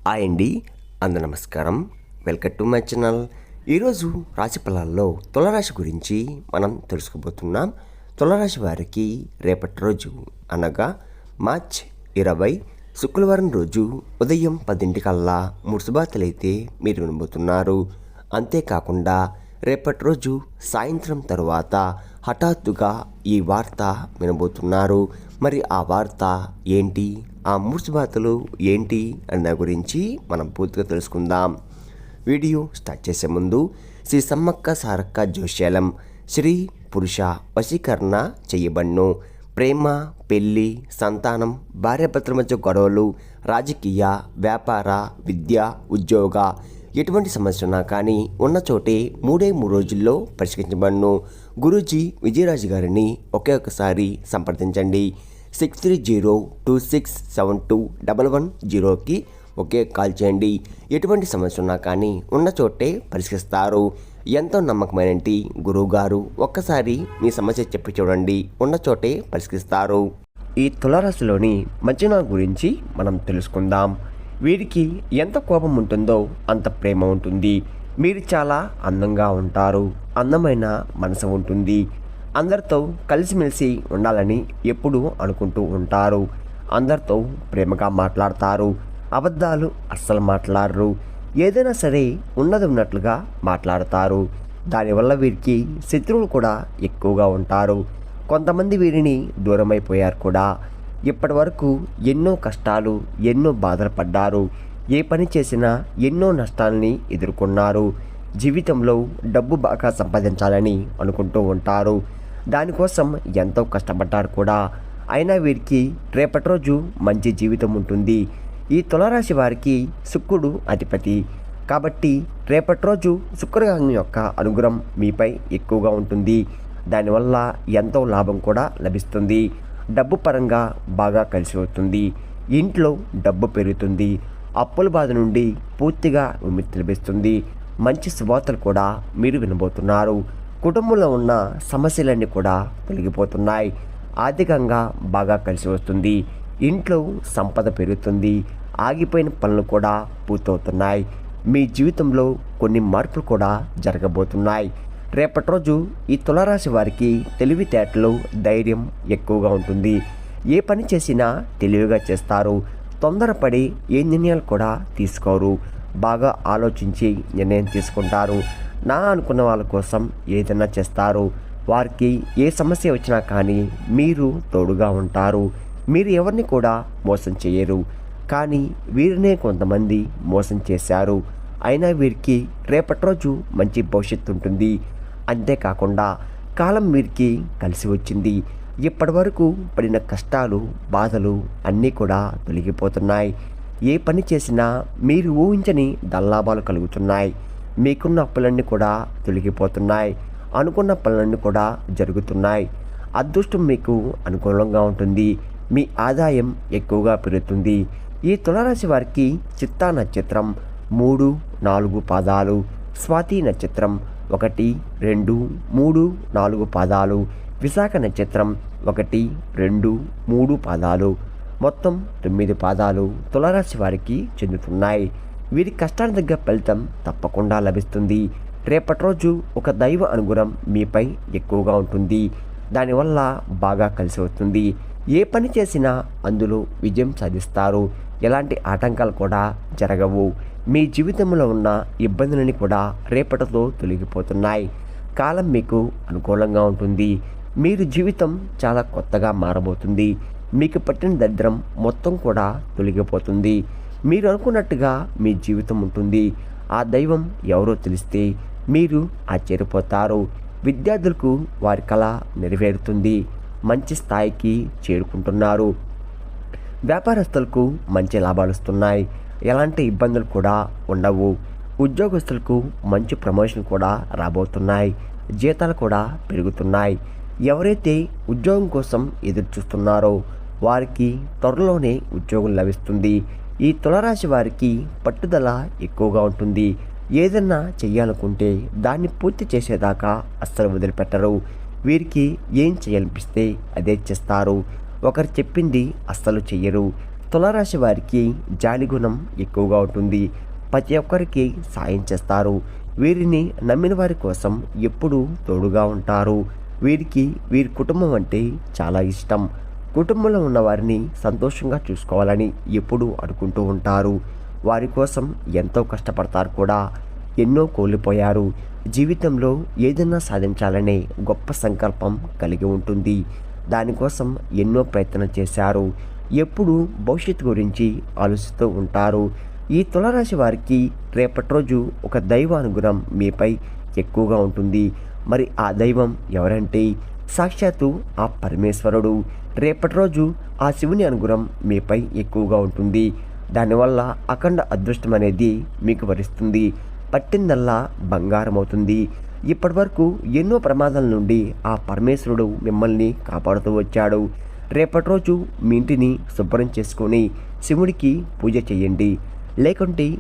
Hi అండి, అందరూ నమస్కారం. Welcome to my channel. ఈరోజు రాశి ఫలాల్లో తులారాశి గురించి మనం తెలుసుకోబోతున్నాం. తులారాశి వారికి రేపటి రోజు అనగా మార్చ్ 20 శుక్రవారం రోజు ఉదయం 10 ముడుసుబాతలైతే మీరు వినబోతున్నారు. అంతేకాకుండా రేపటి రోజు సాయంత్రం తరువాత హఠాత్తుగా ఈ వార్త వినబోతున్నారు. మరి ఆ వార్త ఏంటి, ఆ ముడుసుబాతలు ఏంటి అన్న గురించి మనం పూర్తిగా తెలుసుకుందాం. వీడియో స్టార్ట్ చేసే ముందు శ్రీ సమ్మక్క సారక్క జోష్యాలం స్త్రీ పురుష వశీకరణ చేయబడ్ను. ప్రేమ, పెళ్ళి, సంతానం, భార్యాభర్తల మధ్య గొడవలు, రాజకీయ, వ్యాపార, విద్య, ఉద్యోగ ఎటువంటి సమస్య ఉన్నా కానీ ఉన్న చోటే 3 రోజుల్లో పరిష్కరించబడ్ను. గురూజీ విజయరాజు గారిని ఒకే ఒకసారి సంప్రదించండి. 630226721110కి ఒకే కాల్ చేయండి. ఎటువంటి సమస్య ఉన్నా కానీ ఉన్న చోటే పరిష్కరిస్తారు. ఎంతో నమ్మకమైనటి గురువుగారు, ఒక్కసారి మీ సమస్య చెప్పి చూడండి, ఉన్న చోటే పరిష్కరిస్తారు. ఈ తులారాశిలోని మధ్యన గురించి మనం తెలుసుకుందాం. వీరికి ఎంత కోపం ఉంటుందో అంత ప్రేమ ఉంటుంది. మీరు చాలా అందంగా ఉంటారు, అందమైన మనసు ఉంటుంది. అందరితో కలిసిమెలిసి ఉండాలని ఎప్పుడూ అనుకుంటూ ఉంటారు. అందరితో ప్రేమగా మాట్లాడతారు. అబద్ధాలు అస్సలు మాట్లాడరు. ఏదైనా సరే ఉన్నది ఉన్నట్లుగా మాట్లాడతారు. దానివల్ల వీరికి శత్రువులు కూడా ఎక్కువగా ఉంటారు. కొంతమంది వీరిని దూరమైపోయారు కూడా. ఇప్పటి వరకు ఎన్నో కష్టాలు, ఎన్నో బాధలు పడ్డారు. ఏ పని చేసినా ఎన్నో నష్టాలని ఎదుర్కొన్నారు. జీవితంలో డబ్బు బాగా సంపాదించాలని అనుకుంటూ ఉంటారు. దానికోసం ఎంతో కష్టపడ్డారు కూడా. అయినా వీరికి రేపటి రోజు మంచి జీవితం ఉంటుంది. ఈ తులారాశి వారికి శుక్రుడు అధిపతి కాబట్టి రేపటి రోజు శుక్రగ్రహం యొక్క అనుగ్రహం మీపై ఎక్కువగా ఉంటుంది. దానివల్ల ఎంతో లాభం కూడా లభిస్తుంది. డబ్బు పరంగా బాగా కలిసి వస్తుంది. ఇంట్లో డబ్బు పెరుగుతుంది. అప్పుల బాధ నుండి పూర్తిగా విముక్తి లభిస్తుంది. మంచి శుభవార్తలు కూడా మీరు వినబోతున్నారు. కుటుంబంలో ఉన్న సమస్యలన్నీ కూడా తొలగిపోతున్నాయి. ఆర్థికంగా బాగా కలిసి వస్తుంది. ఇంట్లో సంపద పెరుగుతుంది. ఆగిపోయిన పనులు కూడా పూర్తవుతున్నాయి. మీ జీవితంలో కొన్ని మార్పులు కూడా జరగబోతున్నాయి. రేపటి రోజు ఈ తులారాశి వారికి తెలివితేటలు, ధైర్యం ఎక్కువగా ఉంటుంది. ఏ పని చేసినా తెలివిగా చేస్తారు. తొందరపడి ఏ నిర్ణయాలు కూడా తీసుకోరు. బాగా ఆలోచించి నిర్ణయం తీసుకుంటారు. నా అనుకున్న వాళ్ళ కోసం ఏదైనా చేస్తారు. వారికి ఏ సమస్య వచ్చినా కానీ మీరు తోడుగా ఉంటారు. మీరు ఎవరిని కూడా మోసం చేయరు. కానీ వీరినే కొంతమంది మోసం చేశారు. అయినా వీరికి రేపటి రోజు మంచి భవిష్యత్తు ఉంటుంది. అంతేకాకుండా కాలం వీరికి కలిసి వచ్చింది. ఇప్పటి వరకు పడిన కష్టాలు, బాధలు అన్నీ కూడా తొలగిపోతున్నాయి. ఏ పని చేసినా మీరు ఊహించని ధనలాభాలు కలుగుతున్నాయి. మీకున్న అప్పులన్నీ కూడా తొలగిపోతున్నాయి. అనుకున్న పనులన్నీ కూడా జరుగుతున్నాయి. అదృష్టం మీకు అనుకూలంగా ఉంటుంది. మీ ఆదాయం ఎక్కువగా పెరుగుతుంది. ఈ తులారాశి వారికి చిత్తా నక్షత్రం 3, 4 పాదాలు, స్వాతి నక్షత్రం 1, 2, 3, 4 పాదాలు, విశాఖ నక్షత్రం 1, 2, 3 పాదాలు, మొత్తం 9 పాదాలు తులారాశి వారికి చెందుతున్నాయి. వీరి కష్టానికి తగ్గ ఫలితం తప్పకుండా లభిస్తుంది. రేపటి రోజు ఒక దైవ అనుగ్రహం మీపై ఎక్కువగా ఉంటుంది. దానివల్ల బాగా కలిసి వస్తుంది. ఏ పని చేసినా అందులో విజయం సాధిస్తారు. ఎలాంటి ఆటంకాలు కూడా జరగవు. మీ జీవితంలో ఉన్న ఇబ్బందులని కూడా రేపటితో తొలగిపోతున్నాయి. కాలం మీకు అనుకూలంగా ఉంటుంది. మీరు జీవితం చాలా కొత్తగా మారబోతుంది. మీకు పట్టిన దరిద్రం మొత్తం కూడా తొలగిపోతుంది. మీరు అనుకున్నట్టుగా మీ జీవితం ఉంటుంది. ఆ దైవం ఎవరో తెలిస్తే మీరు ఆశ్చర్యపోతారు. విద్యార్థులకు వారి కళ నెరవేరుతుంది. మంచి స్థాయికి చేరుకుంటున్నారు. వ్యాపారస్తులకు మంచి లాభాలు వస్తున్నాయి. ఎలాంటి ఇబ్బందులు కూడా ఉండవు. ఉద్యోగస్తులకు మంచి ప్రమోషన్ కూడా రాబోతున్నాయి. జీతాలు కూడా పెరుగుతున్నాయి. ఎవరైతే ఉద్యోగం కోసం ఎదురు చూస్తున్నారో వారికి త్వరలోనే ఉద్యోగం లభిస్తుంది. ఈ తులారాశి వారికి పట్టుదల ఎక్కువగా ఉంటుంది. ఏదన్నా చెయ్యాలనుకుంటే దాన్ని పూర్తి చేసేదాకా అస్సలు వదిలిపెట్టరు. వీరికి ఏం చేయాలనిపిస్తే అదే చేస్తారు. ఒకరు చెప్పింది అస్సలు చెయ్యరు. తులారాశి వారికి జాలి గుణం ఎక్కువగా ఉంటుంది. ప్రతి ఒక్కరికి సాయం చేస్తారు. వీరిని నమ్మిన వారి కోసం ఎప్పుడూ తోడుగా ఉంటారు. వీరికి వీరి కుటుంబం అంటే చాలా ఇష్టం. కుటుంబంలో ఉన్న వారిని సంతోషంగా చూసుకోవాలని ఎప్పుడూ అనుకుంటూ ఉంటారు. వారి కోసం ఎంతో కష్టపడతారు కూడా. ఎన్నో కోల్పోయారు. జీవితంలో ఏదైనా సాధించాలనే గొప్ప సంకల్పం కలిగి ఉంటుంది. దానికోసం ఎన్నో ప్రయత్నం చేశారు. ఎప్పుడు భవిష్యత్తు గురించి ఆలోచిస్తూ ఉంటారు. ఈ తులారాశి వారికి రేపటి రోజు ఒక దైవ అనుగ్రహం మీపై ఎక్కువగా ఉంటుంది. మరి ఆ దైవం ఎవరంటే సాక్షాత్తు ఆ పరమేశ్వరుడు. రేపటి రోజు ఆ శివుని అనుగ్రహం మీపై ఎక్కువగా ఉంటుంది. దానివల్ల అఖండ అదృష్టం అనేది మీకు వరిస్తుంది. పట్టిందల్లా బంగారం అవుతుంది. ఇప్పటి వరకు ఎన్నో ప్రమాదాల నుండి ఆ పరమేశ్వరుడు మిమ్మల్ని కాపాడుతూ వచ్చాడు. రేపటి రోజు మీ ఇంటిని శుభ్రం చేసుకొని శివుడికి పూజ చేయండి. లేకుంటే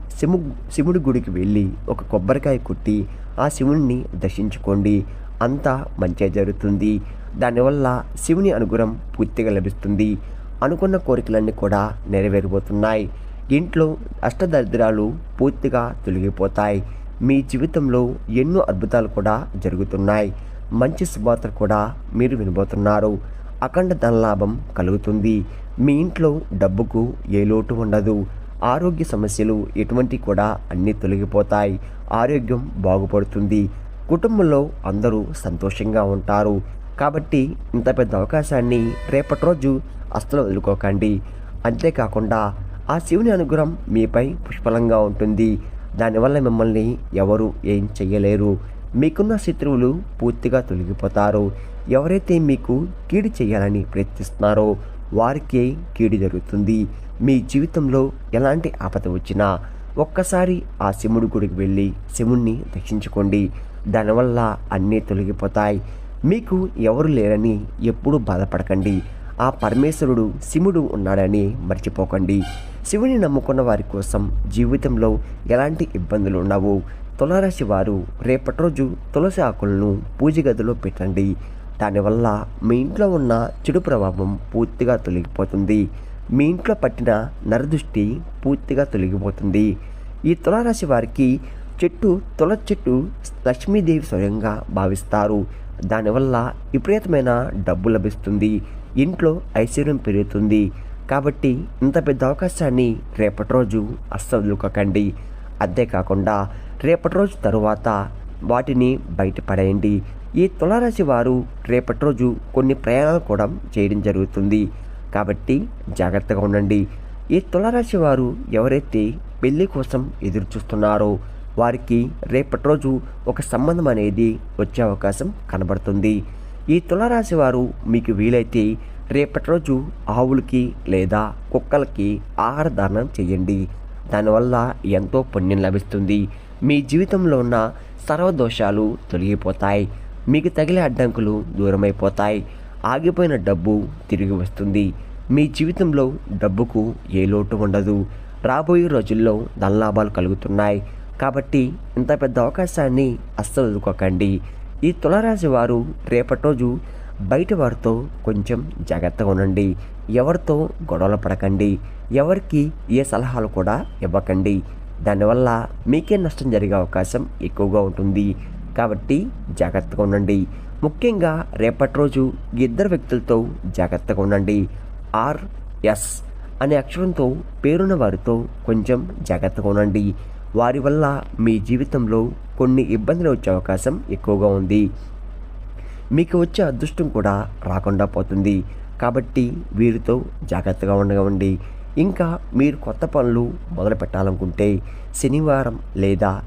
శివుడి గుడికి వెళ్ళి ఒక కొబ్బరికాయ కొట్టి ఆ శివుడిని దర్శించుకోండి. అంతా మంచిగా జరుగుతుంది. దానివల్ల శివుని అనుగ్రహం పూర్తిగా లభిస్తుంది. అనుకున్న కోరికలన్నీ కూడా నెరవేరిపోతున్నాయి. ఇంట్లో అష్టదరిద్రాలు పూర్తిగా తొలగిపోతాయి. మీ జీవితంలో ఎన్నో అద్భుతాలు కూడా జరుగుతున్నాయి. మంచి శుభవార్తలు కూడా మీరు వినబోతున్నారు. అఖండ ధనలాభం కలుగుతుంది. మీ ఇంట్లో డబ్బుకు ఏ లోటు ఉండదు. ఆరోగ్య సమస్యలు ఎటువంటి కూడా అన్నీ తొలగిపోతాయి. ఆరోగ్యం బాగుపడుతుంది. కుటుంబంలో అందరూ సంతోషంగా ఉంటారు. కాబట్టి ఇంత పెద్ద అవకాశాన్ని రేపటి రోజు అస్సలు వదులుకోకండి. అంతేకాకుండా ఆ శివుని అనుగ్రహం మీపై పుష్కలంగా ఉంటుంది. దానివల్ల మిమ్మల్ని ఎవరు ఏం చెయ్యలేరు. మీకున్న శత్రువులు పూర్తిగా తొలగిపోతారు. ఎవరైతే మీకు కీడు చేయాలని ప్రయత్నిస్తున్నారో వారికే కీడు జరుగుతుంది. మీ జీవితంలో ఎలాంటి ఆపద వచ్చినా ఒక్కసారి ఆ శివుడి గుడికి వెళ్ళి శివుణ్ణి దర్శించుకోండి. దానివల్ల అన్నీ తొలగిపోతాయి. మీకు ఎవరు లేరని ఎప్పుడూ బాధపడకండి. ఆ పరమేశ్వరుడు శివుడు ఉన్నాడని మర్చిపోకండి. శివుని నమ్ముకున్న వారి కోసం జీవితంలో ఎలాంటి ఇబ్బందులు ఉండవు. తులారాశి వారు రేపటి రోజు తులసి ఆకులను పూజ గదిలో పెట్టండి. దానివల్ల మీ ఇంట్లో ఉన్న చెడు ప్రభావం పూర్తిగా తొలగిపోతుంది. మీ ఇంట్లో పట్టిన నరదృష్టి పూర్తిగా తొలగిపోతుంది. ఈ తులారాశి వారికి తులసి చెట్టు లక్ష్మీదేవి స్వయంగా భావిస్తారు. దానివల్ల విపరీతమైన డబ్బు లభిస్తుంది. ఇంట్లో ఐశ్వర్యం పెరుగుతుంది. కాబట్టి ఇంత పెద్ద అవకాశాన్ని రేపటి రోజు అస్సలు వదులుకోకండి. అంతేకాకుండా రేపటి రోజు తరువాత వాటిని బయటపడేయండి. ఈ తులారాశి వారు రేపటి రోజు కొన్ని ప్రయాణాలు కూడా చేయడం జరుగుతుంది. కాబట్టి జాగ్రత్తగా ఉండండి. ఈ తులారాశి వారు ఎవరైతే పెళ్లి కోసం ఎదురు చూస్తున్నారో వారికి రేపటి రోజు ఒక సంబంధం అనేది వచ్చే అవకాశం కనబడుతుంది. ఈ తులారాశి వారు మీకు వీలైతే రేపటి రోజు ఆవులకి లేదా కుక్కలకి ఆహార దానం చేయండి. దానివల్ల ఎంతో పుణ్యం లభిస్తుంది. మీ జీవితంలో ఉన్న సర్వదోషాలు తొలగిపోతాయి. మీకు తగిలే అడ్డంకులు దూరమైపోతాయి. ఆగిపోయిన డబ్బు తిరిగి వస్తుంది. మీ జీవితంలో డబ్బుకు ఏ లోటు ఉండదు. రాబోయే రోజుల్లో ధనలాభాలు కలుగుతున్నాయి. కాబట్టి ఇంత పెద్ద అవకాశాన్ని అస్సలు వదులుకోకండి. ఈ తులారాశి వారు రేపటి రోజు బయట వారితో కొంచెం జాగ్రత్తగా ఉండండి. ఎవరితో గొడవలు పడకండి. ఎవరికి ఏ సలహాలు కూడా ఇవ్వకండి. దానివల్ల మీకే నష్టం జరిగే అవకాశం ఎక్కువగా ఉంటుంది. కాబట్టి జాగ్రత్తగా ఉండండి. ముఖ్యంగా రేపటి రోజు ఇద్దరు వ్యక్తులతో జాగ్రత్తగా ఉండండి. RS అనే అక్షరంతో పేరున్న వారితో కొంచెం జాగ్రత్తగా ఉండండి. వారి వల్ల మీ జీవితంలో కొన్ని ఇబ్బందులు వచ్చే అవకాశం ఎక్కువగా ఉంది. మీకు వచ్చే అదృష్టం కూడా రాకుండా పోతుంది. కాబట్టి వీరితో జాగ్రత్తగా ఉండగండి. ఇంకా మీరు కొత్త పనులు మొదలు పెట్టాలనుకుంటే శనివారం లేదా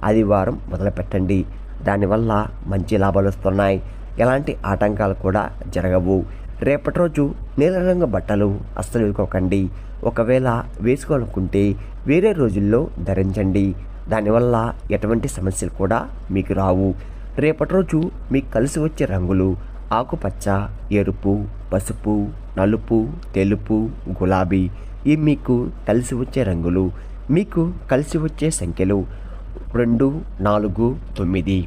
ఆదివారం మొదలు పెట్టండి. దానివల్ల మంచి లాభాలు వస్తున్నాయి. ఎలాంటి ఆటంకాలు కూడా జరగవు. రేపటి రోజు నీలరంగు బట్టలు అస్సలు వేసుకోకండి. ఒకవేళ వేసుకోవాలనుకుంటే వేరే రోజుల్లో ధరించండి. దానివల్ల ఎటువంటి సమస్యలు కూడా మీకు రావు. రేపటి రోజు మీకు కలిసి వచ్చే రంగులు ఆకుపచ్చ, ఎరుపు, పసుపు, నలుపు, తెలుపు, గులాబీ. ఇవి మీకు కలిసి వచ్చే రంగులు. మీకు కలిసి వచ్చే సంఖ్యలు 2, 4, 9.